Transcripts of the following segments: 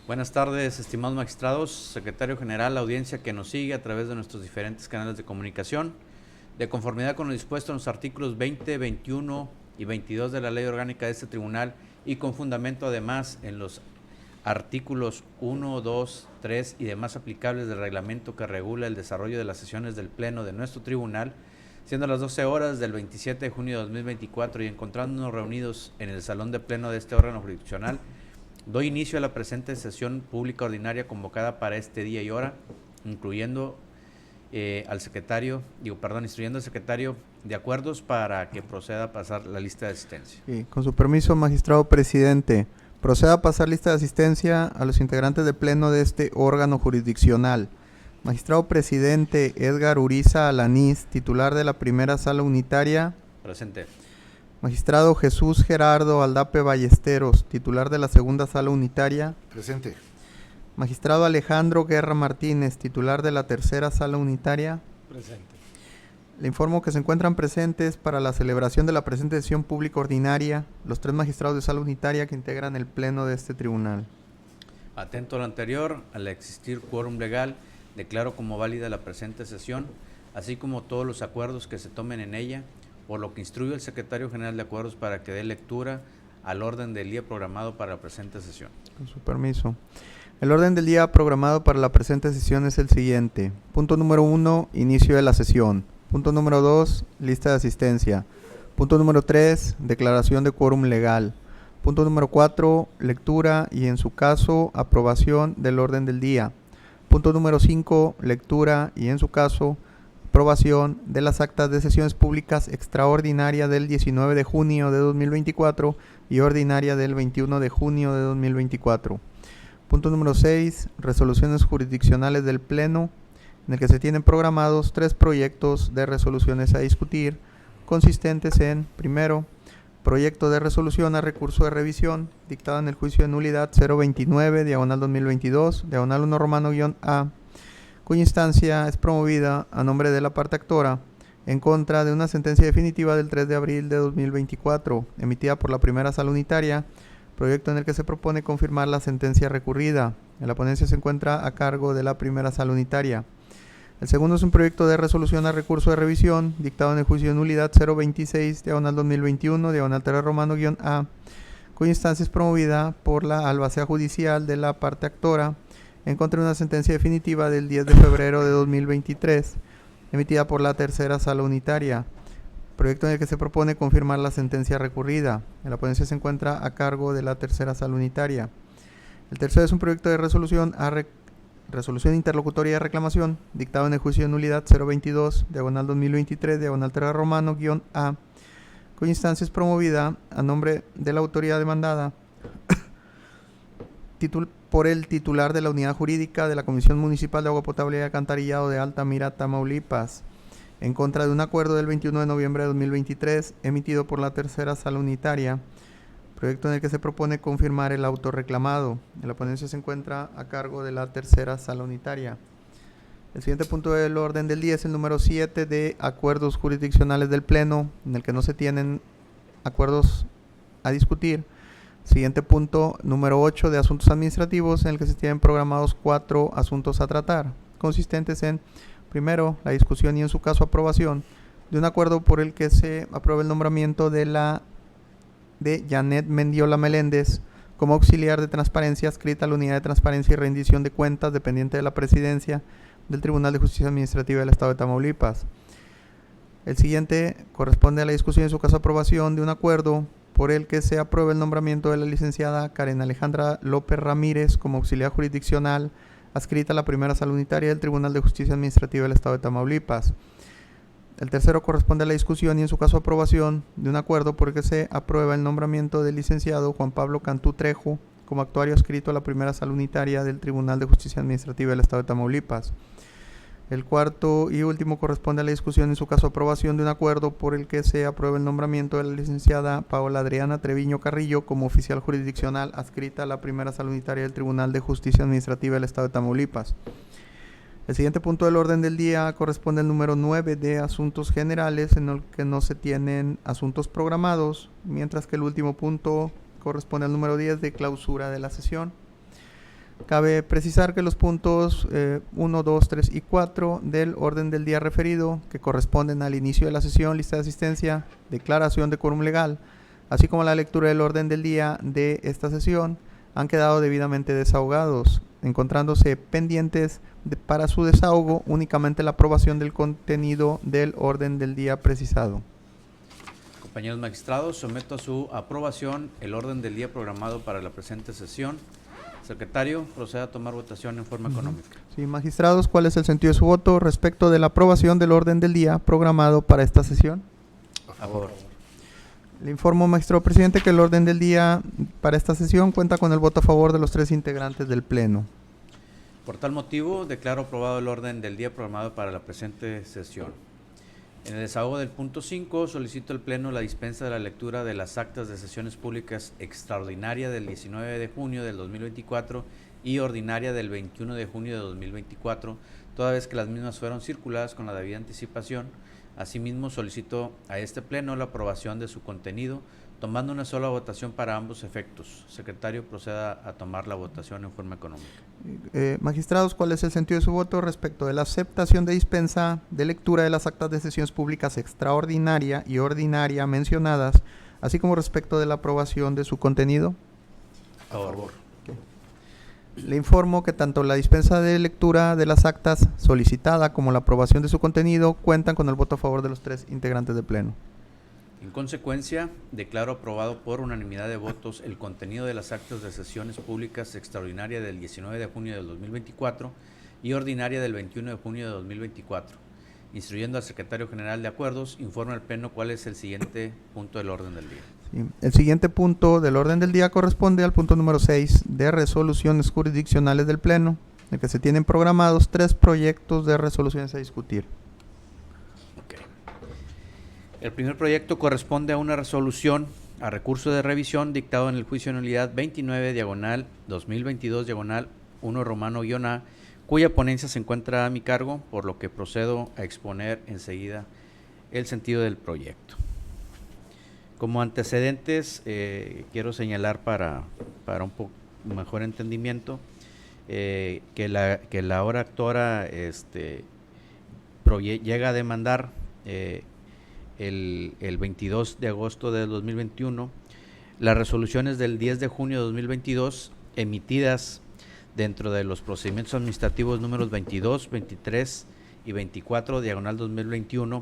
Buenas tardes, estimados magistrados, secretario general, la audiencia que nos sigue a través de nuestros diferentes canales de comunicación. De conformidad con lo dispuesto en los artículos 20, 21 y 22 de la Ley Orgánica de este Tribunal y con fundamento además en los artículos 1, 2, 3 y demás aplicables del reglamento que regula el desarrollo de las sesiones del Pleno de nuestro Tribunal, siendo las 12 horas del 27 de junio de 2024 y encontrándonos reunidos en el Salón de Pleno de este órgano jurisdiccional, doy inicio a la presente sesión pública ordinaria convocada para este día y hora, instruyendo al secretario de acuerdos para que proceda a pasar la lista de asistencia. Sí, con su permiso, magistrado presidente, proceda a pasar lista de asistencia a los integrantes de pleno de este órgano jurisdiccional. Magistrado presidente Edgar Uriza Alanís, titular de la primera sala unitaria. Presente. Magistrado Jesús Gerardo Aldape Ballesteros, titular de la segunda sala unitaria. Presente. Magistrado Alejandro Guerra Martínez, titular de la tercera sala unitaria. Presente. Le informo que se encuentran presentes para la celebración de la presente sesión pública ordinaria los 3 magistrados de sala unitaria que integran el pleno de este tribunal. Atento a lo anterior, al existir quórum legal, declaro como válida la presente sesión, así como todos los acuerdos que se tomen en ella, por lo que instruyo al secretario general de acuerdos para que dé lectura al orden del día programado para la presente sesión. Con su permiso. El orden del día programado para la presente sesión es el siguiente. Punto número 1, inicio de la sesión. Punto número 2, lista de asistencia. Punto número 3, declaración de quórum legal. Punto número 4, lectura y en su caso aprobación del orden del día. Punto número 5, lectura y en su caso aprobación de las actas de sesiones públicas extraordinaria del 19 de junio de 2024 y ordinaria del 21 de junio de 2024. Punto número 6, resoluciones jurisdiccionales del Pleno, en el que se tienen programados 3 proyectos de resoluciones a discutir, consistentes en, primero, proyecto de resolución a recurso de revisión, dictado en el juicio de nulidad 029, diagonal 2022, diagonal 1 romano-A, cuya instancia es promovida a nombre de la parte actora en contra de una sentencia definitiva del 3 de abril de 2024, emitida por la primera sala unitaria, proyecto en el que se propone confirmar la sentencia recurrida. En la ponencia se encuentra a cargo de la primera sala unitaria. El segundo es un proyecto de resolución a recurso de revisión, dictado en el juicio de nulidad 026, diagonal 2021, diagonal 3 romano-A, cuya instancia es promovida por la albacea judicial de la parte actora, en contra de una sentencia definitiva del 10 de febrero de 2023, emitida por la tercera sala unitaria, proyecto en el que se propone confirmar la sentencia recurrida. En la ponencia se encuentra a cargo de la tercera sala unitaria. El tercero es un proyecto de resolución interlocutoria de reclamación, dictado en el juicio de nulidad 022, diagonal 2023, diagonal 3 romano-A, cuya instancia es promovida a nombre de la autoridad demandada por el titular de la unidad jurídica de la Comisión Municipal de Agua Potable y Alcantarillado de Altamira, Tamaulipas, en contra de un acuerdo del 21 de noviembre de 2023 emitido por la tercera sala unitaria, proyecto en el que se propone confirmar el auto reclamado. En la ponencia se encuentra a cargo de la tercera sala unitaria. El siguiente punto del orden del día es el número 7 de acuerdos jurisdiccionales del Pleno, en el que no se tienen acuerdos a discutir. Siguiente punto, número 8 de asuntos administrativos, en el que se tienen programados 4 asuntos a tratar, consistentes en, primero, la discusión y en su caso aprobación de un acuerdo por el que se apruebe el nombramiento de Janet Mendiola Meléndez como auxiliar de transparencia adscrita a la unidad de transparencia y rendición de cuentas dependiente de la presidencia del Tribunal de Justicia Administrativa del Estado de Tamaulipas. El siguiente corresponde a la discusión y en su caso aprobación de un acuerdo por el que se apruebe el nombramiento de la licenciada Karen Alejandra López Ramírez como auxiliar jurisdiccional adscrita a la primera sala unitaria del Tribunal de Justicia Administrativa del Estado de Tamaulipas. El tercero corresponde a la discusión y en su caso aprobación de un acuerdo por el que se aprueba el nombramiento del licenciado Juan Pablo Cantú Trejo como actuario adscrito a la primera sala unitaria del Tribunal de Justicia Administrativa del Estado de Tamaulipas. El cuarto y último corresponde a la discusión y en su caso aprobación de un acuerdo por el que se aprueba el nombramiento de la licenciada Paola Adriana Treviño Carrillo como oficial jurisdiccional adscrita a la primera sala unitaria del Tribunal de Justicia Administrativa del Estado de Tamaulipas. El siguiente punto del orden del día corresponde al número 9 de asuntos generales, en el que no se tienen asuntos programados, mientras que el último punto corresponde al número 10 de clausura de la sesión. Cabe precisar que los puntos 1, 2, 3 y 4 del orden del día referido, que corresponden al inicio de la sesión, lista de asistencia, declaración de quórum legal, así como la lectura del orden del día de esta sesión, han quedado debidamente desahogados, encontrándose pendientes para su desahogo únicamente la aprobación del contenido del orden del día precisado. Compañeros magistrados, someto a su aprobación el orden del día programado para la presente sesión. Secretario, proceda a tomar votación en forma económica. Sí, magistrados, ¿cuál es el sentido de su voto respecto de la aprobación del orden del día programado para esta sesión? A favor. Le informo, magistrado presidente, que el orden del día para esta sesión cuenta con el voto a favor de los 3 integrantes del Pleno. Por tal motivo, declaro aprobado el orden del día programado para la presente sesión. En el desahogo del punto 5, solicito al Pleno la dispensa de la lectura de las actas de sesiones públicas extraordinaria del 19 de junio del 2024 y ordinaria del 21 de junio de 2024, toda vez que las mismas fueron circuladas con la debida anticipación. Asimismo, solicito a este Pleno la aprobación de su contenido, tomando una sola votación para ambos efectos. Secretario, proceda a tomar la votación en forma económica. Magistrados, ¿cuál es el sentido de su voto respecto de la aceptación de dispensa de lectura de las actas de sesiones públicas extraordinaria y ordinaria mencionadas, así como respecto de la aprobación de su contenido? A favor. Okay. Le informo que tanto la dispensa de lectura de las actas solicitada como la aprobación de su contenido cuentan con el voto a favor de los 3 integrantes del Pleno. En consecuencia, declaro aprobado por unanimidad de votos el contenido de las actas de sesiones públicas extraordinaria del 19 de junio del 2024 y ordinaria del 21 de junio de 2024. Instruyendo al Secretario General de Acuerdos, informe al Pleno cuál es el siguiente punto del orden del día. Sí, el siguiente punto del orden del día corresponde al punto número 6 de resoluciones jurisdiccionales del Pleno, en el que se tienen programados 3 proyectos de resoluciones a discutir. El primer proyecto corresponde a una resolución a recurso de revisión dictado en el juicio de nulidad 29/2022/1 A, cuya ponencia se encuentra a mi cargo, por lo que procedo a exponer enseguida el sentido del proyecto. Como antecedentes, quiero señalar para un poco mejor entendimiento que la ahora actora llega a demandar el 22 de agosto de 2021 las resoluciones del 10 de junio de 2022 emitidas dentro de los procedimientos administrativos números 22, 23 y 24 /2021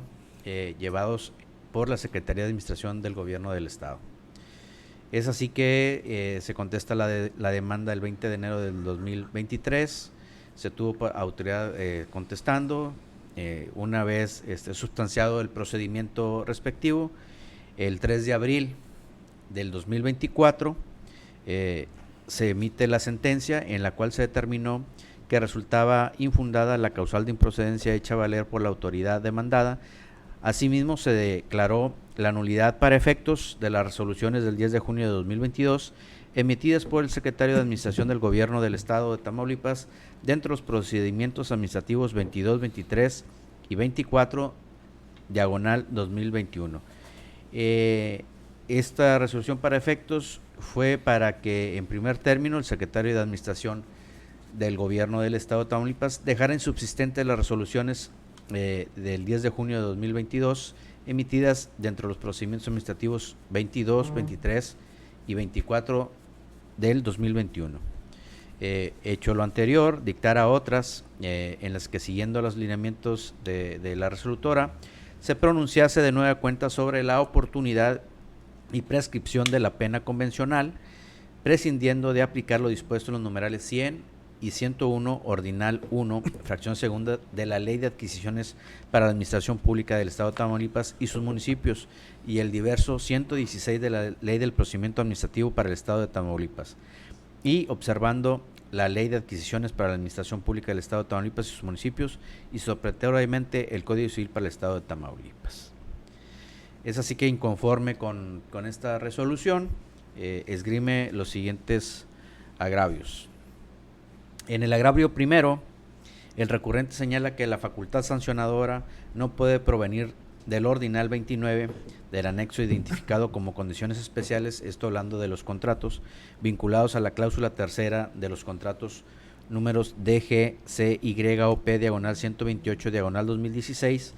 llevados por la Secretaría de Administración del Gobierno del Estado. Es así que se contesta la demanda el 20 de enero del 2023, se tuvo autoridad contestando. Una vez sustanciado el procedimiento respectivo, el 3 de abril del 2024 se emite la sentencia en la cual se determinó que resultaba infundada la causal de improcedencia hecha valer por la autoridad demandada. Asimismo, se declaró la nulidad para efectos de las resoluciones del 10 de junio de 2022 emitidas por el Secretario de Administración del Gobierno del Estado de Tamaulipas dentro de los procedimientos administrativos 22, 23 y 24 /2021. Esta resolución para efectos fue para que, en primer término, el Secretario de Administración del Gobierno del Estado de Tamaulipas dejara insubsistentes las resoluciones del 10 de junio de 2022 emitidas dentro de los procedimientos administrativos 22, 23 y 24 del 2021. Hecho lo anterior, dictara otras en las que, siguiendo los lineamientos de la resolutora, se pronunciase de nueva cuenta sobre la oportunidad y prescripción de la pena convencional, prescindiendo de aplicar lo dispuesto en los numerales 100 y 101 ordinal 1, fracción segunda de la Ley de Adquisiciones para la Administración Pública del Estado de Tamaulipas y sus municipios y el diverso 116 de la Ley del Procedimiento Administrativo para el Estado de Tamaulipas, y observando la Ley de Adquisiciones para la Administración Pública del Estado de Tamaulipas y sus municipios y supletoriamente el Código Civil para el Estado de Tamaulipas. Es así que, inconforme con esta resolución, esgrime los siguientes agravios. En el agravio primero, el recurrente señala que la facultad sancionadora no puede provenir del ordinal 29 del anexo identificado como condiciones especiales, esto hablando de los contratos, vinculados a la cláusula tercera de los contratos números DGCYOP diagonal 128 diagonal 2016,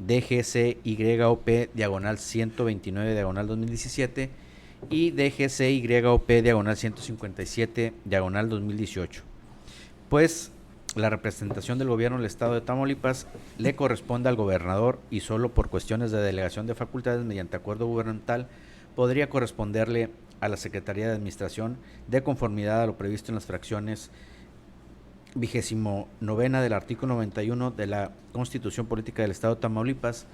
DGCYOP diagonal 129 diagonal 2017 y DGCYOP diagonal 157 diagonal 2018. Pues la representación del gobierno del estado de Tamaulipas le corresponde al gobernador y solo por cuestiones de delegación de facultades mediante acuerdo gubernamental podría corresponderle a la Secretaría de Administración de conformidad a lo previsto en las fracciones 29ª del artículo 91 de la Constitución Política del Estado de Tamaulipas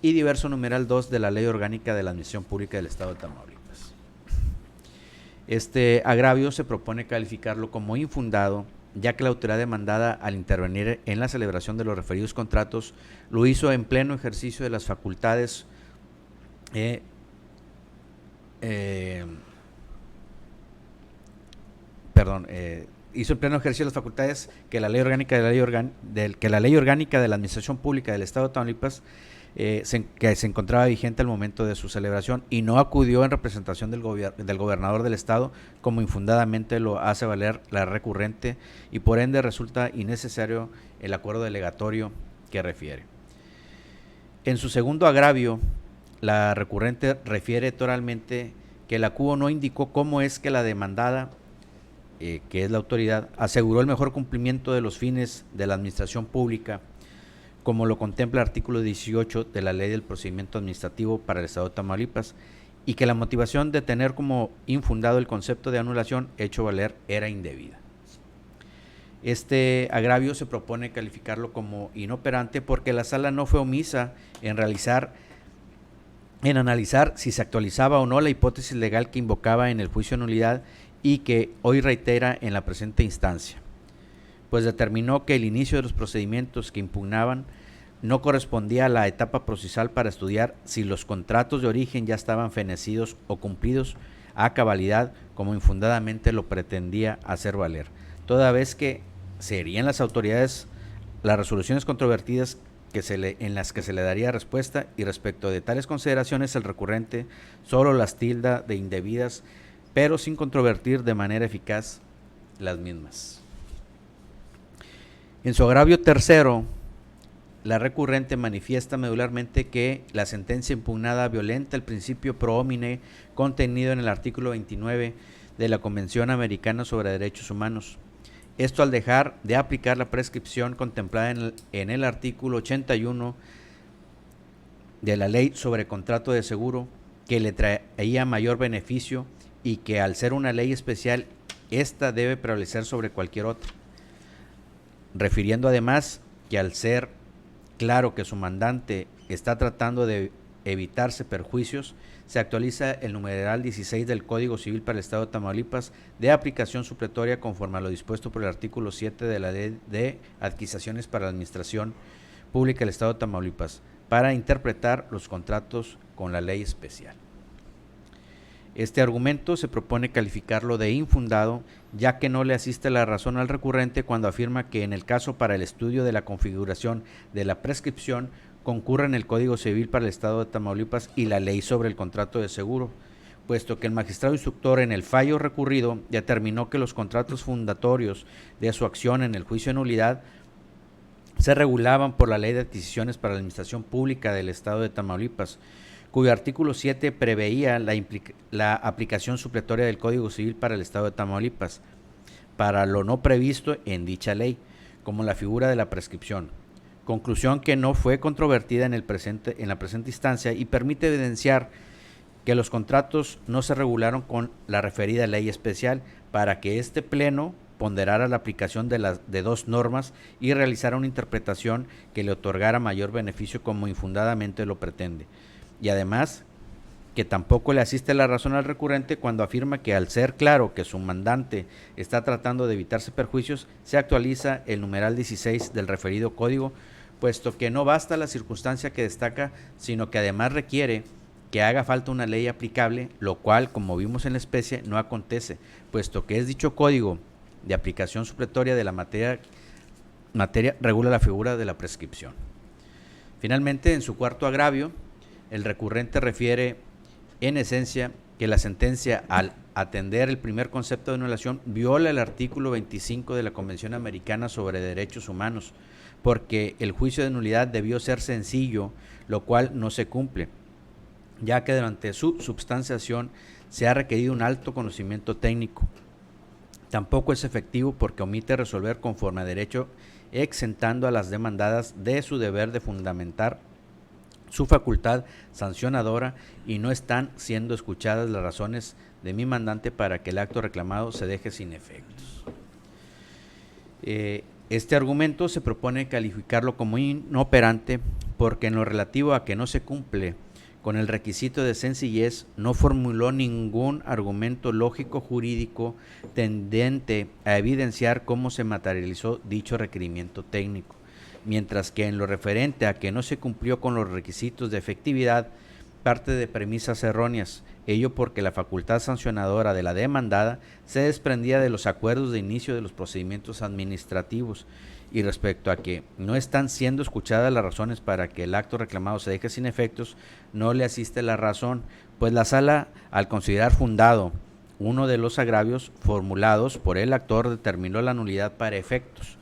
y diverso numeral 2 de la Ley Orgánica de la Administración Pública del Estado de Tamaulipas. Este agravio se propone calificarlo como infundado, ya que la autoridad demandada, al intervenir en la celebración de los referidos contratos, lo hizo en pleno ejercicio de las facultades hizo en pleno ejercicio de las facultades que la Ley Orgánica de la Administración Pública del Estado de Tamaulipas que se encontraba vigente al momento de su celebración y no acudió en representación del gobernador del estado, como infundadamente lo hace valer la recurrente, y por ende resulta innecesario el acuerdo delegatorio que refiere. En su segundo agravio, la recurrente refiere oralmente que la CUO no indicó cómo es que la demandada, que es la autoridad, aseguró el mejor cumplimiento de los fines de la administración pública, como lo contempla el artículo 18 de la Ley del Procedimiento Administrativo para el Estado de Tamaulipas, y que la motivación de tener como infundado el concepto de anulación hecho valer era indebida. Este agravio se propone calificarlo como inoperante porque la sala no fue omisa en analizar si se actualizaba o no la hipótesis legal que invocaba en el juicio de nulidad y que hoy reitera en la presente instancia, pues determinó que el inicio de los procedimientos que impugnaban no correspondía a la etapa procesal para estudiar si los contratos de origen ya estaban fenecidos o cumplidos a cabalidad, como infundadamente lo pretendía hacer valer, toda vez que serían las autoridades las resoluciones controvertidas en las que se le daría respuesta, y respecto de tales consideraciones el recurrente solo las tilda de indebidas, pero sin controvertir de manera eficaz las mismas. En su agravio tercero, la recurrente manifiesta medularmente que la sentencia impugnada violenta el principio pro homine contenido en el artículo 29 de la Convención Americana sobre Derechos Humanos. Esto al dejar de aplicar la prescripción contemplada en el artículo 81 de la Ley sobre Contrato de Seguro, que le traía mayor beneficio y que al ser una ley especial, esta debe prevalecer sobre cualquier otra, refiriendo además que al ser claro que su mandante está tratando de evitarse perjuicios, se actualiza el numeral 16 del Código Civil para el Estado de Tamaulipas de aplicación supletoria conforme a lo dispuesto por el artículo 7 de la Ley de Adquisiciones para la Administración Pública del Estado de Tamaulipas para interpretar los contratos con la ley especial. Este argumento se propone calificarlo de infundado, ya que no le asiste la razón al recurrente cuando afirma que en el caso para el estudio de la configuración de la prescripción concurren el Código Civil para el Estado de Tamaulipas y la Ley sobre el Contrato de Seguro, puesto que el magistrado instructor en el fallo recurrido determinó que los contratos fundatorios de su acción en el juicio de nulidad se regulaban por la Ley de Adquisiciones para la Administración Pública del Estado de Tamaulipas, cuyo artículo 7 preveía la aplicación supletoria del Código Civil para el Estado de Tamaulipas, para lo no previsto en dicha ley, como la figura de la prescripción. Conclusión que no fue controvertida en la presente instancia y permite evidenciar que los contratos no se regularon con la referida ley especial para que este pleno ponderara la aplicación de dos normas y realizara una interpretación que le otorgara mayor beneficio como infundadamente lo pretende. Y además, que tampoco le asiste la razón al recurrente cuando afirma que al ser claro que su mandante está tratando de evitarse perjuicios, se actualiza el numeral 16 del referido código, puesto que no basta la circunstancia que destaca, sino que además requiere que haga falta una ley aplicable, lo cual, como vimos en la especie, no acontece, puesto que es dicho código de aplicación supletoria de la materia regula la figura de la prescripción. Finalmente, en su cuarto agravio, el recurrente refiere en esencia que la sentencia, al atender el primer concepto de anulación, viola el artículo 25 de la Convención Americana sobre Derechos Humanos, porque el juicio de nulidad debió ser sencillo, lo cual no se cumple, ya que durante su substanciación se ha requerido un alto conocimiento técnico. Tampoco es efectivo porque omite resolver conforme a derecho, exentando a las demandadas de su deber de fundamentar su facultad sancionadora, y no están siendo escuchadas las razones de mi mandante para que el acto reclamado se deje sin efectos. Este argumento se propone calificarlo como inoperante porque en lo relativo a que no se cumple con el requisito de sencillez, no formuló ningún argumento lógico jurídico tendente a evidenciar cómo se materializó dicho requerimiento técnico, mientras que en lo referente a que no se cumplió con los requisitos de efectividad, parte de premisas erróneas, ello porque la facultad sancionadora de la demandada se desprendía de los acuerdos de inicio de los procedimientos administrativos, y respecto a que no están siendo escuchadas las razones para que el acto reclamado se deje sin efectos, no le asiste la razón, pues la sala, al considerar fundado uno de los agravios formulados por el actor, determinó la nulidad para efectos,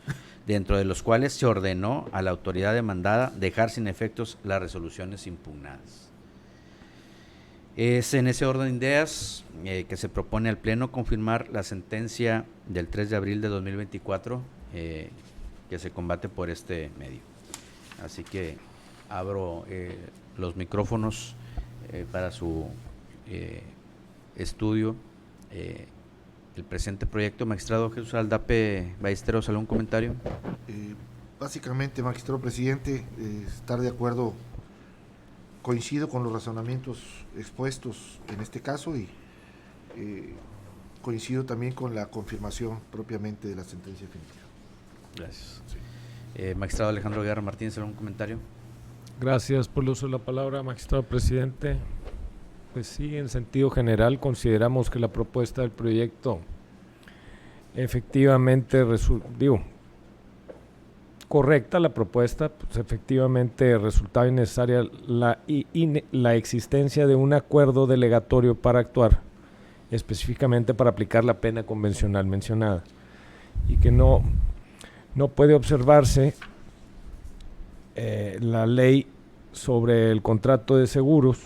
dentro de los cuales se ordenó a la autoridad demandada dejar sin efectos las resoluciones impugnadas. Es en ese orden de ideas que se propone al Pleno confirmar la sentencia del 3 de abril de 2024 que se combate por este medio. Así que abro los micrófonos para su estudio. El presente proyecto. Magistrado Jesús Aldape Ballesteros, ¿algún comentario? Básicamente, magistrado presidente, estar de acuerdo, coincido con los razonamientos expuestos en este caso y coincido también con la confirmación propiamente de la sentencia definitiva. Gracias. Sí. Magistrado Alejandro Guerra Martínez, ¿algún comentario? Gracias por el uso de la palabra, magistrado presidente. Pues sí, en sentido general consideramos que la propuesta del proyecto efectivamente correcta la propuesta, pues efectivamente resultaba innecesaria la existencia de un acuerdo delegatorio para actuar, específicamente para aplicar la pena convencional mencionada, y que no puede observarse la ley sobre el contrato de seguros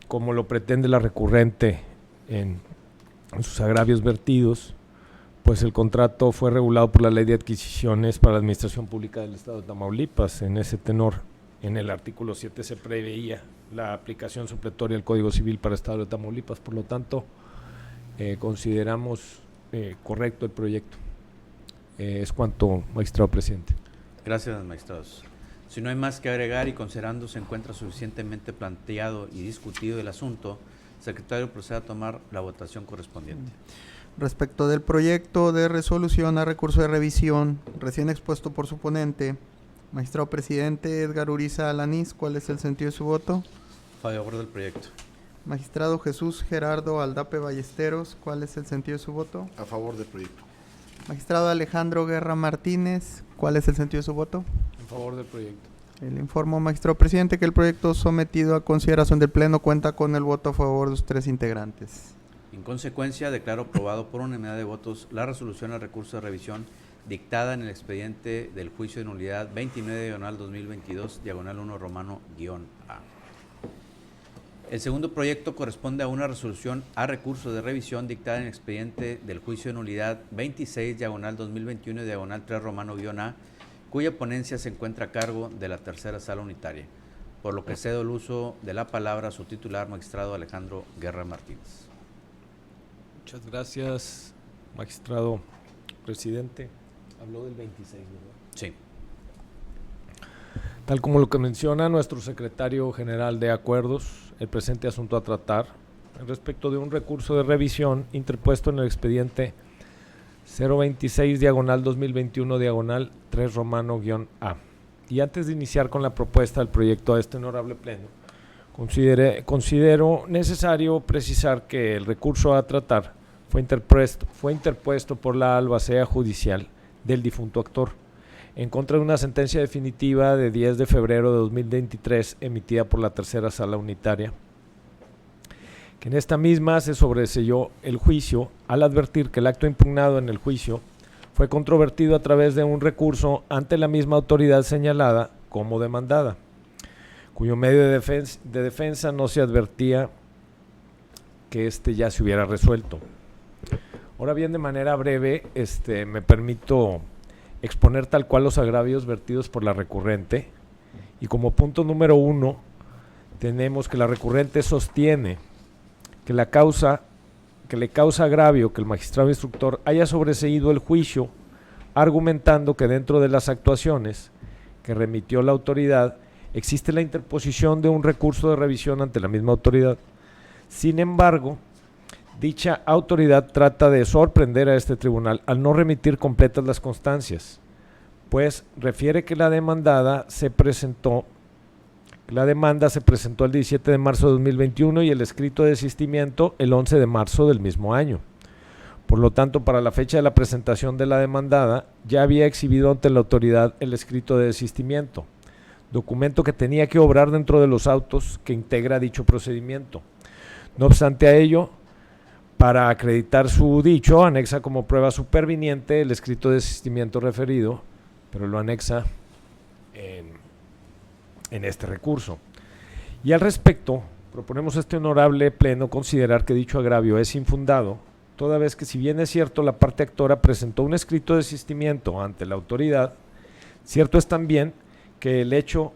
como lo pretende la recurrente en sus agravios vertidos, pues el contrato fue regulado por la Ley de Adquisiciones para la Administración Pública del Estado de Tamaulipas. En ese tenor, en el artículo 7 se preveía la aplicación supletoria del Código Civil para el Estado de Tamaulipas, por lo tanto, consideramos correcto el proyecto. Es cuanto, magistrado presidente. Gracias, magistrados. Si no hay más que agregar y considerando se encuentra suficientemente planteado y discutido el asunto, secretario, proceda a tomar la votación correspondiente. Respecto del proyecto de resolución a recurso de revisión recién expuesto por su ponente, magistrado presidente Edgar Uriza Alanís, ¿cuál es el sentido de su voto? A favor del proyecto. Magistrado Jesús Gerardo Aldape Ballesteros, ¿cuál es el sentido de su voto? A favor del proyecto. Magistrado Alejandro Guerra Martínez, ¿cuál es el sentido de su voto? En favor del proyecto. Le informo, magistrado presidente, que el proyecto sometido a consideración del Pleno cuenta con el voto a favor de sus 3 integrantes. En consecuencia, declaro aprobado por unanimidad de votos la resolución al recurso de revisión dictada en el expediente del juicio de nulidad 29/2022, -1 -A. El segundo proyecto corresponde a una resolución a recurso de revisión dictada en el expediente del juicio de nulidad 26/2021, -3 A, cuya ponencia se encuentra a cargo de la tercera sala unitaria, por lo que cedo el uso de la palabra a su titular, magistrado Alejandro Guerra Martínez. Muchas gracias, magistrado presidente. Habló del 26, ¿verdad? Sí. Tal como lo que menciona nuestro secretario general de Acuerdos, el presente asunto a tratar respecto de un recurso de revisión interpuesto en el expediente 026/2021, -3 Y antes de iniciar con la propuesta del proyecto a este honorable pleno, considero necesario precisar que el recurso a tratar fue interpuesto por la albacea judicial del difunto actor, en contra de una sentencia definitiva de 10 de febrero de 2023 emitida por la Tercera Sala Unitaria, que en esta misma se sobreseyó el juicio al advertir que el acto impugnado en el juicio fue controvertido a través de un recurso ante la misma autoridad señalada como demandada, cuyo medio de defensa no se advertía que ya se hubiera resuelto. Ahora bien, de manera breve, me permito exponer tal cual los agravios vertidos por la recurrente, y como punto número 1 tenemos que la recurrente sostiene que le causa agravio que el magistrado instructor haya sobreseído el juicio, argumentando que dentro de las actuaciones que remitió la autoridad existe la interposición de un recurso de revisión ante la misma autoridad. Sin embargo, dicha autoridad trata de sorprender a este tribunal al no remitir completas las constancias, pues refiere que la demanda se presentó el 17 de marzo de 2021 y el escrito de desistimiento el 11 de marzo del mismo año. Por lo tanto, para la fecha de la presentación de la demandada, ya había exhibido ante la autoridad el escrito de desistimiento, documento que tenía que obrar dentro de los autos que integra dicho procedimiento. No obstante a ello, para acreditar su dicho, anexa como prueba superviniente el escrito de desistimiento referido, pero lo anexa en este recurso. Y al respecto, proponemos a este honorable pleno considerar que dicho agravio es infundado, toda vez que, si bien es cierto la parte actora presentó un escrito de desistimiento ante la autoridad, cierto es también que el hecho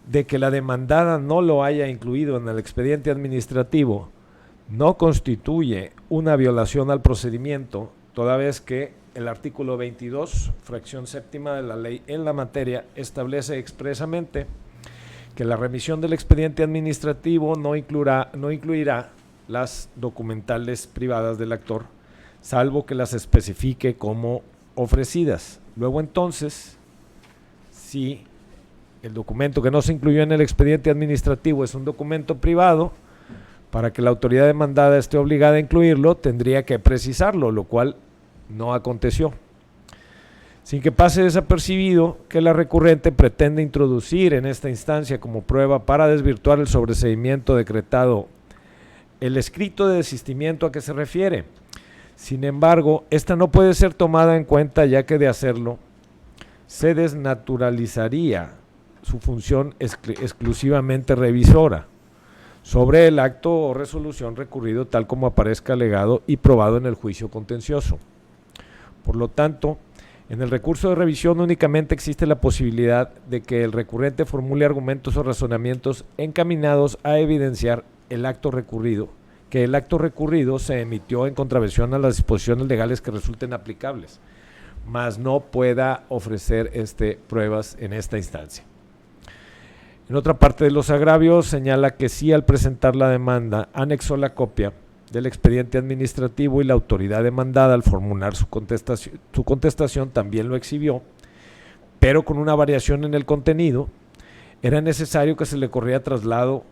de que la demandada no lo haya incluido en el expediente administrativo no constituye una violación al procedimiento, toda vez que el artículo 22, fracción séptima de la ley en la materia, establece expresamente que la remisión del expediente administrativo no incluirá las documentales privadas del actor, salvo que las especifique como ofrecidas. Luego, entonces, si el documento que no se incluyó en el expediente administrativo es un documento privado, para que la autoridad demandada esté obligada a incluirlo, tendría que precisarlo, lo cual no aconteció. Sin que pase desapercibido que la recurrente pretende introducir en esta instancia como prueba para desvirtuar el sobreseimiento decretado el escrito de desistimiento a que se refiere. Sin embargo, esta no puede ser tomada en cuenta, ya que de hacerlo se desnaturalizaría su función exclusivamente revisora sobre el acto o resolución recurrido tal como aparezca alegado y probado en el juicio contencioso. Por lo tanto, en el recurso de revisión únicamente existe la posibilidad de que el recurrente formule argumentos o razonamientos encaminados a evidenciar que el acto recurrido se emitió en contravención a las disposiciones legales que resulten aplicables, mas no pueda ofrecer pruebas en esta instancia. En otra parte de los agravios señala que si al presentar la demanda anexó la copia del expediente administrativo y la autoridad demandada al formular su contestación también lo exhibió, pero con una variación en el contenido, era necesario que se le corriera traslado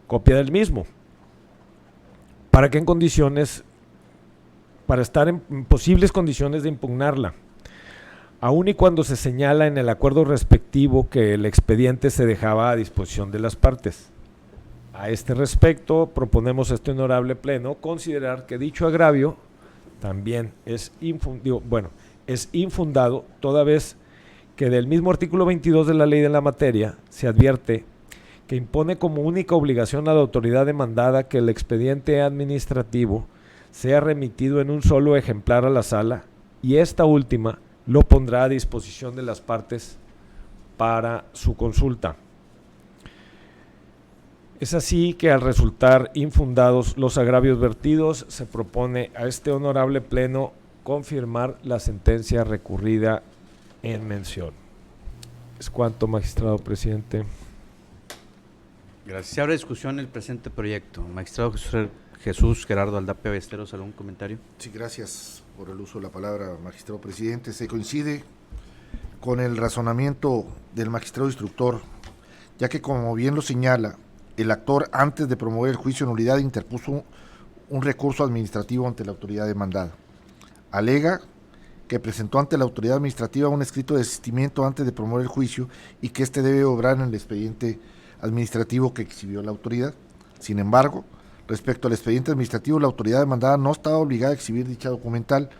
copia del mismo, para estar en posibles condiciones de impugnarla, aun y cuando se señala en el acuerdo respectivo que el expediente se dejaba a disposición de las partes. A este respecto, proponemos a este honorable pleno considerar que dicho agravio también es infundado, toda vez que del mismo artículo 22 de la ley de la materia se advierte que impone como única obligación a la autoridad demandada que el expediente administrativo sea remitido en un solo ejemplar a la sala, y esta última lo pondrá a disposición de las partes para su consulta. Es así que, al resultar infundados los agravios vertidos, se propone a este honorable pleno confirmar la sentencia recurrida en mención. Es cuanto, magistrado presidente. Gracias. Se abre discusión el presente proyecto. Magistrado Jesús Gerardo Aldapia Ballesteros, ¿algún comentario? Sí, gracias por el uso de la palabra, magistrado presidente. Se coincide con el razonamiento del magistrado instructor, ya que, como bien lo señala, el actor, antes de promover el juicio de nulidad, interpuso un recurso administrativo ante la autoridad demandada. Alega que presentó ante la autoridad administrativa un escrito de desistimiento antes de promover el juicio y que éste debe obrar en el expediente administrativo que exhibió la autoridad. Sin embargo, respecto al expediente administrativo, la autoridad demandada no estaba obligada a exhibir dicha documental,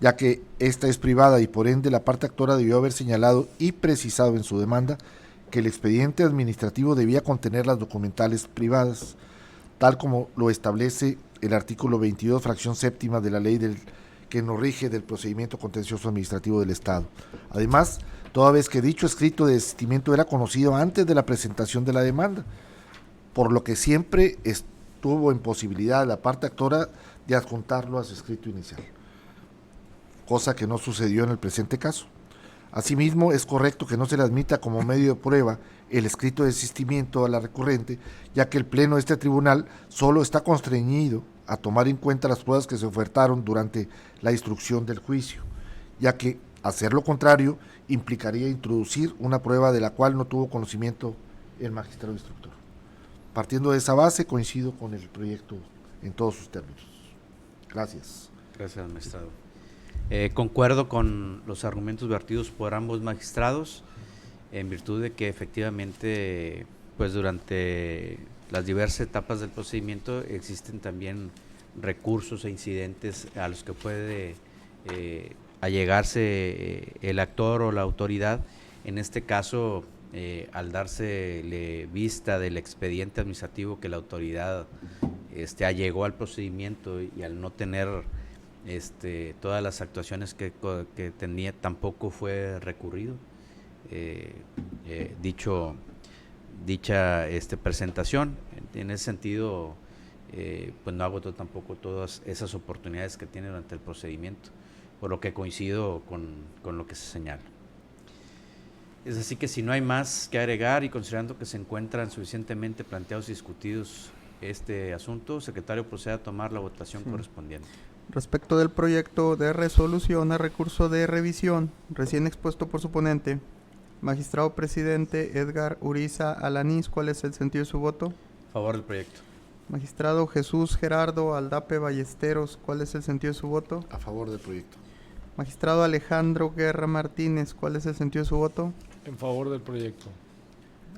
ya que esta es privada y por ende la parte actora debió haber señalado y precisado en su demanda que el expediente administrativo debía contener las documentales privadas, tal como lo establece el artículo 22, fracción séptima de la ley que nos rige del procedimiento contencioso administrativo del Estado. Además, toda vez que dicho escrito de desistimiento era conocido antes de la presentación de la demanda, por lo que siempre estuvo en posibilidad la parte actora de adjuntarlo a su escrito inicial, cosa que no sucedió en el presente caso. Asimismo, es correcto que no se le admita como medio de prueba el escrito de desistimiento a la recurrente, ya que el Pleno de este tribunal solo está constreñido a tomar en cuenta las pruebas que se ofertaron durante la instrucción del juicio, ya que hacer lo contrario implicaría introducir una prueba de la cual no tuvo conocimiento el magistrado instructor. Partiendo de esa base, coincido con el proyecto en todos sus términos. Gracias. Gracias, magistrado. Concuerdo con los argumentos vertidos por ambos magistrados, en virtud de que efectivamente, pues durante las diversas etapas del procedimiento existen también recursos e incidentes a los que puede allegarse el actor o la autoridad. En este caso, al dársele vista del expediente administrativo que la autoridad allegó al procedimiento y al no tener todas las actuaciones que tenía, tampoco fue recurrido dicha presentación. En ese sentido, pues no agotó tampoco todas esas oportunidades que tiene durante el procedimiento, por lo que coincido con lo que se señala. Es así que si no hay más que agregar y considerando que se encuentran suficientemente planteados y discutidos este asunto, secretario, proceda a tomar la votación correspondiente. Respecto del proyecto de resolución a recurso de revisión, recién expuesto por su ponente, magistrado presidente Edgar Uriza Alanís, ¿cuál es el sentido de su voto? A favor del proyecto. Magistrado Jesús Gerardo Aldape Ballesteros, ¿cuál es el sentido de su voto? A favor del proyecto. Magistrado Alejandro Guerra Martínez, ¿cuál es el sentido de su voto? En favor del proyecto.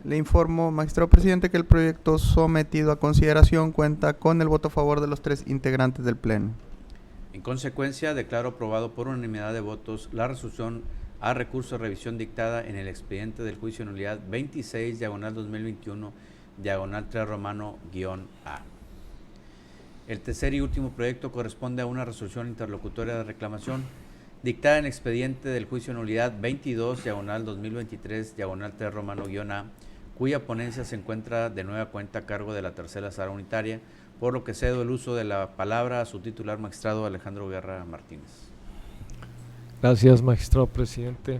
Le informo, magistrado presidente, que el proyecto sometido a consideración cuenta con el voto a favor de los 3 integrantes del Pleno. En consecuencia, declaro aprobado por unanimidad de votos la resolución a recurso de revisión dictada en el expediente del juicio de nulidad 26/2021, /3 romano -A. El tercer y último proyecto corresponde a una resolución interlocutoria de reclamación dictada en el expediente del juicio de nulidad 22/2023, /3 romano -A, cuya ponencia se encuentra de nueva cuenta a cargo de la tercera sala unitaria, por lo que cedo el uso de la palabra a su titular, magistrado Alejandro Guerra Martínez. Gracias, magistrado presidente.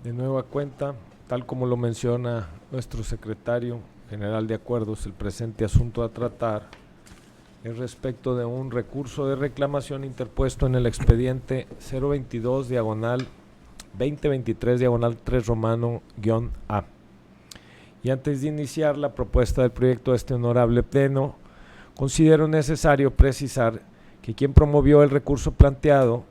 De nueva cuenta, tal como lo menciona nuestro secretario general de acuerdos, el presente asunto a tratar es respecto de un recurso de reclamación interpuesto en el expediente 022/2023/3 romano -A. Y antes de iniciar la propuesta del proyecto de este honorable pleno, considero necesario precisar que quien promovió el recurso planteado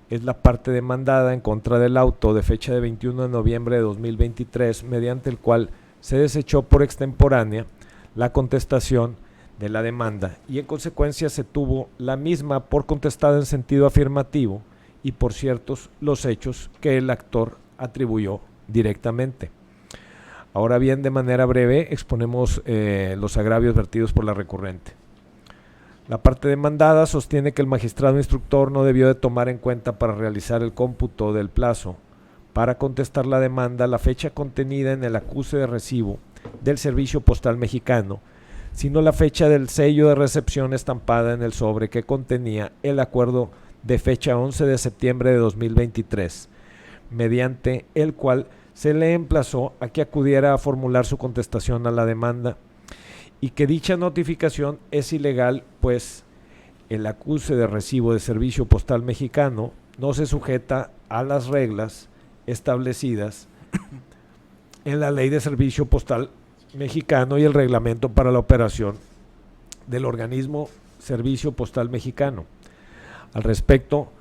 es la parte demandada en contra del auto de fecha de 21 de noviembre de 2023, mediante el cual se desechó por extemporánea la contestación de la demanda y en consecuencia se tuvo la misma por contestada en sentido afirmativo y por ciertos los hechos que el actor atribuyó directamente. Ahora bien, de manera breve, exponemos los agravios vertidos por la recurrente. La parte demandada sostiene que el magistrado instructor no debió de tomar en cuenta para realizar el cómputo del plazo para contestar la demanda la fecha contenida en el acuse de recibo del Servicio Postal Mexicano, sino la fecha del sello de recepción estampada en el sobre que contenía el acuerdo de fecha 11 de septiembre de 2023, mediante el cual se le emplazó a que acudiera a formular su contestación a la demanda y que dicha notificación es ilegal, pues el acuse de recibo de Servicio Postal Mexicano no se sujeta a las reglas establecidas en la Ley de Servicio Postal Mexicano y el reglamento para la operación del organismo Servicio Postal Mexicano. Al respecto,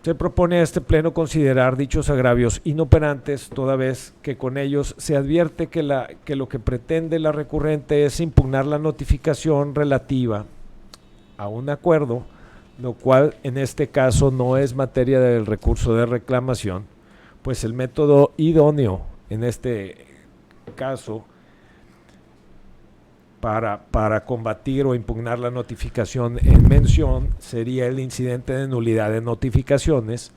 Se propone a este Pleno considerar dichos agravios inoperantes, toda vez que con ellos se advierte que lo que pretende la recurrente es impugnar la notificación relativa a un acuerdo, lo cual en este caso no es materia del recurso de reclamación, pues el método idóneo en este caso para combatir o impugnar la notificación en mención sería el incidente de nulidad de notificaciones,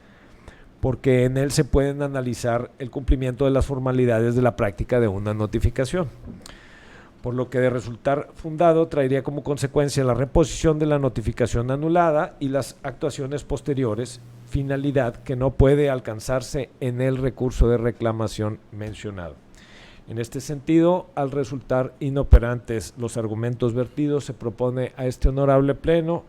porque en él se pueden analizar el cumplimiento de las formalidades de la práctica de una notificación, por lo que de resultar fundado traería como consecuencia la reposición de la notificación anulada y las actuaciones posteriores, finalidad que no puede alcanzarse en el recurso de reclamación mencionado. En este sentido, al resultar inoperantes los argumentos vertidos, se propone a este honorable Pleno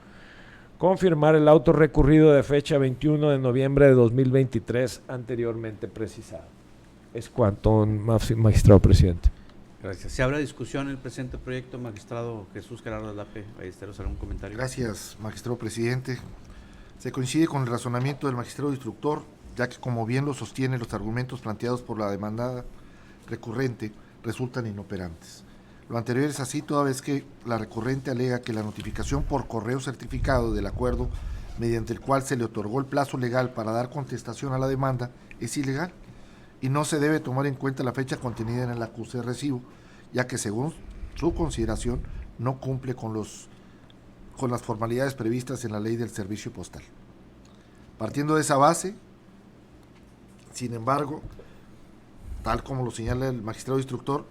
confirmar el auto recurrido de fecha 21 de noviembre de 2023 anteriormente precisado. Es cuanto, magistrado presidente. Gracias. ¿Se habrá discusión en el presente proyecto, magistrado Jesús Gerardo Aldape Ballesteros? ¿Algún comentario? Gracias, magistrado presidente. Se coincide con el razonamiento del magistrado instructor, ya que como bien lo sostiene, los argumentos planteados por la demandada recurrente resultan inoperantes. Lo anterior es así toda vez que la recurrente alega que la notificación por correo certificado del acuerdo mediante el cual se le otorgó el plazo legal para dar contestación a la demanda es ilegal y no se debe tomar en cuenta la fecha contenida en el acuse de recibo, ya que según su consideración no cumple con las formalidades previstas en la ley del servicio postal. Partiendo de esa base, sin embargo, tal como lo señala el magistrado instructor,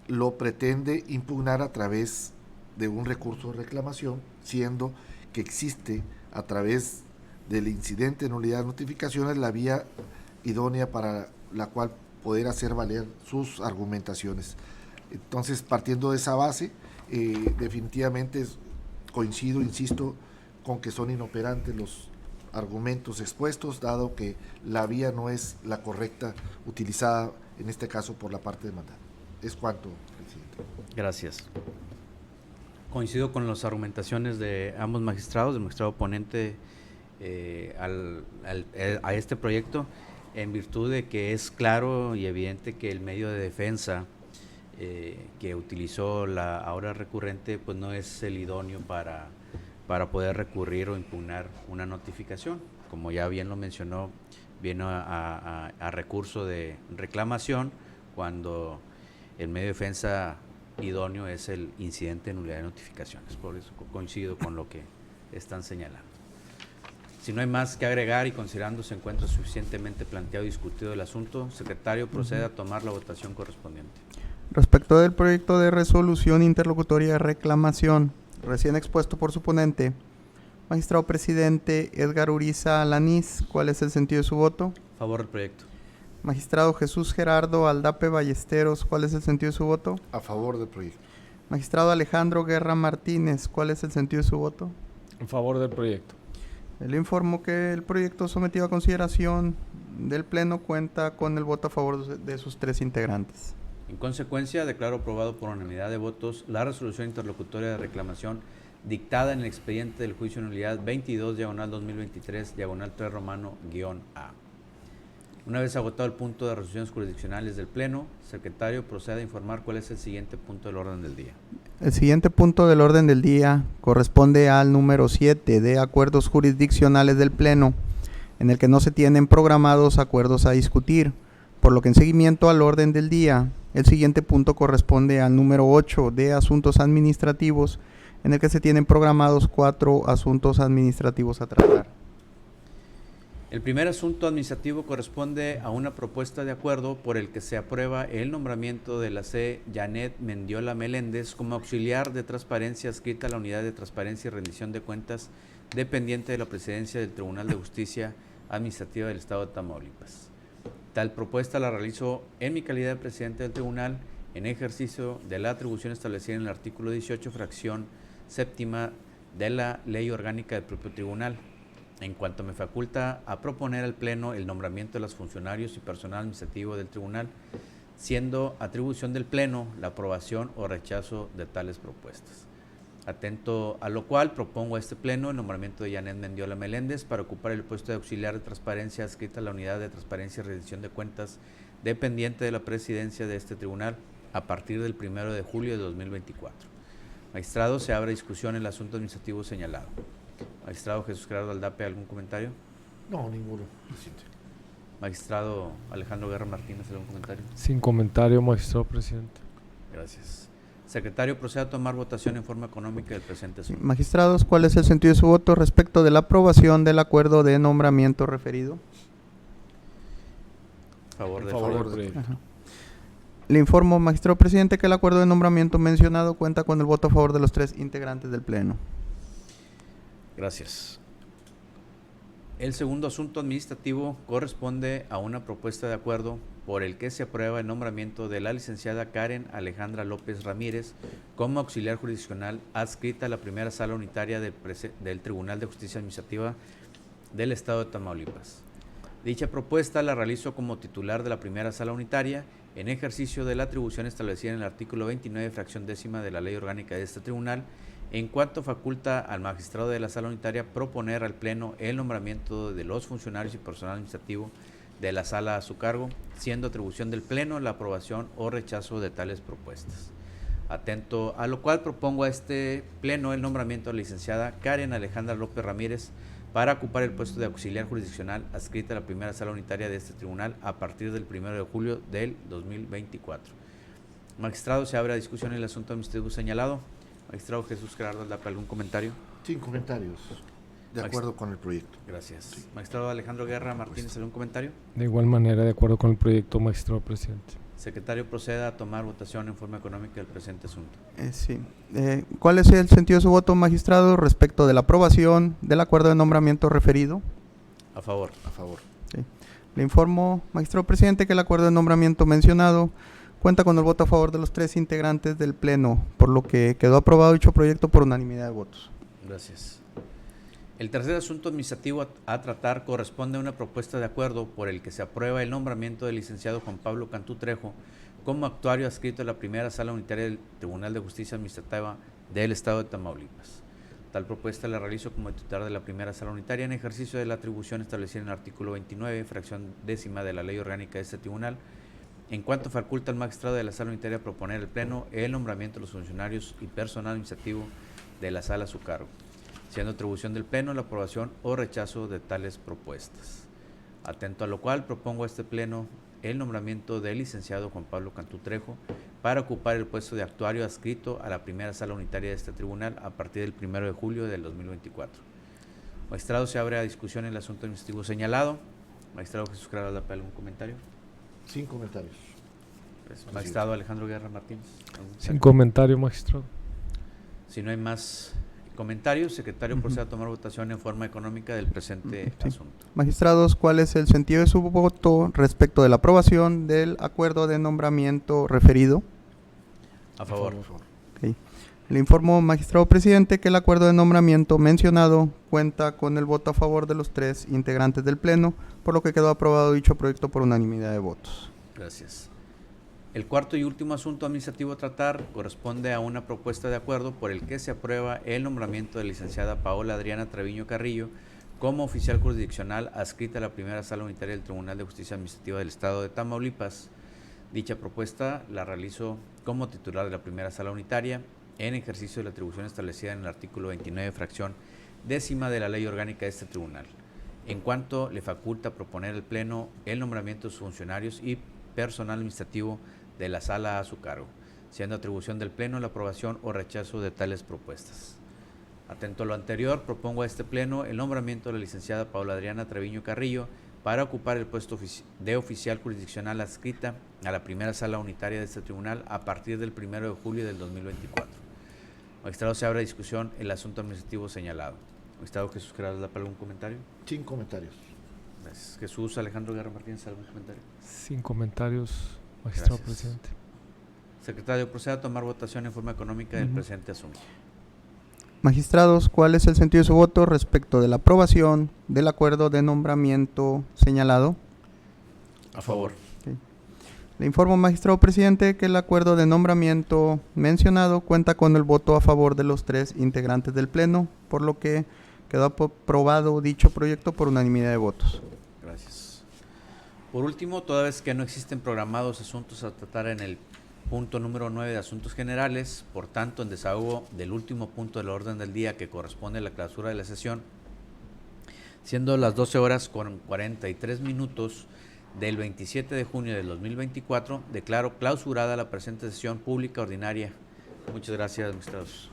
lo pretende impugnar a través de un recurso de reclamación, siendo que existe a través del incidente de nulidad de notificaciones la vía idónea para la cual poder hacer valer sus argumentaciones. Entonces, partiendo de esa base, definitivamente coincido, insisto, con que son inoperantes los argumentos expuestos, dado que la vía no es la correcta utilizada en este caso por la parte demandada. Es cuanto, presidente. Gracias. Coincido con las argumentaciones de ambos magistrados, del magistrado ponente a este proyecto, en virtud de que es claro y evidente que el medio de defensa que utilizó la ahora recurrente pues no es el idóneo para poder recurrir o impugnar una notificación. Como ya bien lo mencionó, viene a recurso de reclamación cuando el medio de defensa idóneo es el incidente de nulidad de notificaciones. Por eso coincido con lo que están señalando. Si no hay más que agregar y considerando se encuentra suficientemente planteado y discutido el asunto, secretario, procede a tomar la votación correspondiente. Respecto del proyecto de resolución interlocutoria de reclamación, recién expuesto por su ponente, magistrado presidente Edgar Uriza Alanís, ¿cuál es el sentido de su voto? Favor del proyecto. Magistrado Jesús Gerardo Aldape Ballesteros, ¿cuál es el sentido de su voto? A favor del proyecto. Magistrado Alejandro Guerra Martínez, ¿cuál es el sentido de su voto? En favor del proyecto. Le informo que el proyecto sometido a consideración del Pleno cuenta con el voto a favor de sus 3 integrantes. En consecuencia, declaro aprobado por unanimidad de votos la resolución interlocutoria de reclamación dictada en el expediente del juicio de nulidad 22/2023/3 romano-A. Una vez agotado el punto de resoluciones jurisdiccionales del Pleno, secretario, procede a informar cuál es el siguiente punto del orden del día. El siguiente punto del orden del día corresponde al número 7 de acuerdos jurisdiccionales del Pleno, en el que no se tienen programados acuerdos a discutir, por lo que en seguimiento al orden del día, el siguiente punto corresponde al número 8 de asuntos administrativos, en el que se tienen programados 4 asuntos administrativos a tratar. El primer asunto administrativo corresponde a una propuesta de acuerdo por el que se aprueba el nombramiento de la C. Janet Mendiola Meléndez como auxiliar de transparencia adscrita a la Unidad de Transparencia y Rendición de Cuentas dependiente de la Presidencia del Tribunal de Justicia Administrativa del Estado de Tamaulipas. Tal propuesta la realizo en mi calidad de presidente del tribunal en ejercicio de la atribución establecida en el artículo 18, fracción séptima de la Ley Orgánica del propio tribunal, en cuanto me faculta a proponer al Pleno el nombramiento de los funcionarios y personal administrativo del tribunal, siendo atribución del Pleno la aprobación o rechazo de tales propuestas. Atento a lo cual, propongo a este pleno el nombramiento de Janet Mendiola Meléndez para ocupar el puesto de auxiliar de transparencia adscrita a la Unidad de Transparencia y Rendición de Cuentas dependiente de la presidencia de este tribunal a partir del 1 de julio de 2024. Magistrado, se abre discusión en el asunto administrativo señalado. Magistrado Jesús Gerardo Aldape, ¿algún comentario? No, ninguno, presidente. Magistrado Alejandro Guerra Martínez, ¿algún comentario? Sin comentario, magistrado presidente. Gracias. Secretario, proceda a tomar votación en forma económica del presente asunto. Magistrados, ¿cuál es el sentido de su voto respecto de la aprobación del acuerdo de nombramiento referido? Favor En de favor favor. de- Ajá. Le informo, magistrado presidente, que el acuerdo de nombramiento mencionado cuenta con el voto a favor de los 3 integrantes del Pleno. Gracias. El segundo asunto administrativo corresponde a una propuesta de acuerdo por el que se aprueba el nombramiento de la licenciada Karen Alejandra López Ramírez como auxiliar jurisdiccional adscrita a la primera sala unitaria del Tribunal de Justicia Administrativa del Estado de Tamaulipas. Dicha propuesta la realizo como titular de la primera sala unitaria en ejercicio de la atribución establecida en el artículo 29, fracción décima de la Ley Orgánica de este Tribunal, en cuanto faculta al magistrado de la sala unitaria proponer al Pleno el nombramiento de los funcionarios y personal administrativo de la sala a su cargo, siendo atribución del Pleno la aprobación o rechazo de tales propuestas. Atento a lo cual, propongo a este Pleno el nombramiento de la licenciada Karen Alejandra López Ramírez para ocupar el puesto de auxiliar jurisdiccional adscrita a la primera sala unitaria de este tribunal a partir del 1 de julio del 2024. Magistrado, se abre la discusión en el asunto administrativo señalado. Magistrado Jesús Gerardo Aldape, ¿algún comentario? Sin comentarios. De acuerdo con el proyecto. Gracias. Magistrado Alejandro Guerra Martínez, ¿algún comentario? De igual manera, de acuerdo con el proyecto, magistrado presidente. Secretario, proceda a tomar votación en forma económica del presente asunto. Sí. ¿Cuál es el sentido de su voto, magistrado, respecto de la aprobación del acuerdo de nombramiento referido? A favor. A favor. Le informo, magistrado presidente, que el acuerdo de nombramiento mencionado cuenta con el voto a favor de los 3 integrantes del Pleno, por lo que quedó aprobado dicho proyecto por unanimidad de votos. Gracias. El tercer asunto administrativo a tratar corresponde a una propuesta de acuerdo por el que se aprueba el nombramiento del licenciado Juan Pablo Cantú Trejo como actuario adscrito a la primera sala unitaria del Tribunal de Justicia Administrativa del Estado de Tamaulipas. Tal propuesta la realizo como titular de la primera sala unitaria en ejercicio de la atribución establecida en el artículo 29, fracción décima de la Ley Orgánica de este Tribunal, en cuanto faculta al magistrado de la sala unitaria proponer al Pleno el nombramiento de los funcionarios y personal administrativo de la sala a su cargo, siendo atribución del Pleno la aprobación o rechazo de tales propuestas. Atento a lo cual, propongo a este Pleno el nombramiento del licenciado Juan Pablo Cantú Trejo para ocupar el puesto de actuario adscrito a la primera sala unitaria de este tribunal a partir del 1 de julio del 2024. Magistrado, se abre a discusión el asunto administrativo señalado. Magistrado Jesús Gerardo Aldape, ¿algún comentario? Sin comentarios. Gracias. Magistrado Alejandro Guerra Martínez. Sin comentario, magistrado. Si no hay más comentarios, secretario, procede a tomar votación en forma económica del presente Sí. asunto. Magistrados, ¿cuál es el sentido de su voto respecto de la aprobación del acuerdo de nombramiento referido? A favor. A favor. Le informo, magistrado presidente, que el acuerdo de nombramiento mencionado cuenta con el voto a favor de los 3 integrantes del Pleno, por lo que quedó aprobado dicho proyecto por unanimidad de votos. Gracias. El cuarto y último asunto administrativo a tratar corresponde a una propuesta de acuerdo por el que se aprueba el nombramiento de la licenciada Paola Adriana Treviño Carrillo como oficial jurisdiccional adscrita a la primera sala unitaria del Tribunal de Justicia Administrativa del Estado de Tamaulipas. Dicha propuesta la realizo como titular de la primera sala unitaria en ejercicio de la atribución establecida en el artículo 29, fracción décima de la Ley Orgánica de este Tribunal, en cuanto le faculta proponer al Pleno el nombramiento de sus funcionarios y personal administrativo de la sala a su cargo, siendo atribución del Pleno la aprobación o rechazo de tales propuestas. Atento a lo anterior, propongo a este Pleno el nombramiento de la licenciada Paola Adriana Treviño Carrillo para ocupar el puesto de oficial jurisdiccional adscrita a la primera sala unitaria de este tribunal a partir del 1 de julio del 2024. Magistrado, se abre discusión el asunto administrativo señalado. Magistrado Jesús Gerardo Aldape, ¿algún comentario? Sin comentarios. Gracias. Jesús Alejandro Guerra Martínez, ¿algún comentario? Sin comentarios, magistrado Gracias. presidente. Secretario, proceda a tomar votación en forma económica del presente asunto. Magistrados, ¿cuál es el sentido de su voto respecto de la aprobación del acuerdo de nombramiento señalado? A favor. Le informo, magistrado presidente, que el acuerdo de nombramiento mencionado cuenta con el voto a favor de los 3 integrantes del Pleno, por lo que quedó aprobado dicho proyecto por unanimidad de votos. Gracias. Por último, toda vez que no existen programados asuntos a tratar en el punto número 9 de Asuntos Generales, por tanto, en desahogo del último punto del orden del día que corresponde a la clausura de la sesión, siendo las 12 horas con 43 minutos del 27 de junio del 2024, declaro clausurada la presente sesión pública ordinaria. Muchas gracias, magistrados.